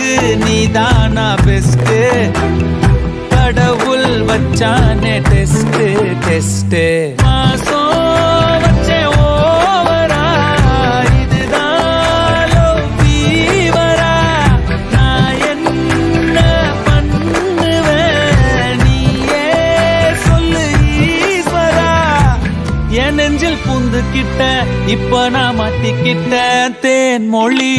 எனக்கு நீதானா பெஸ்ட் கடவுள் வச்சானே test test மாசம் வச்சே ஓவரா இதுதான் love fever-ஆ? நான் என்ன பண்ணுவேன் நீயே சொல்லு ஈஸ்வரா. என் நெஞ்சில் புந்துக்கிட்ட இப்ப நான் மாட்டிக்கிட்ட தேன் மொழி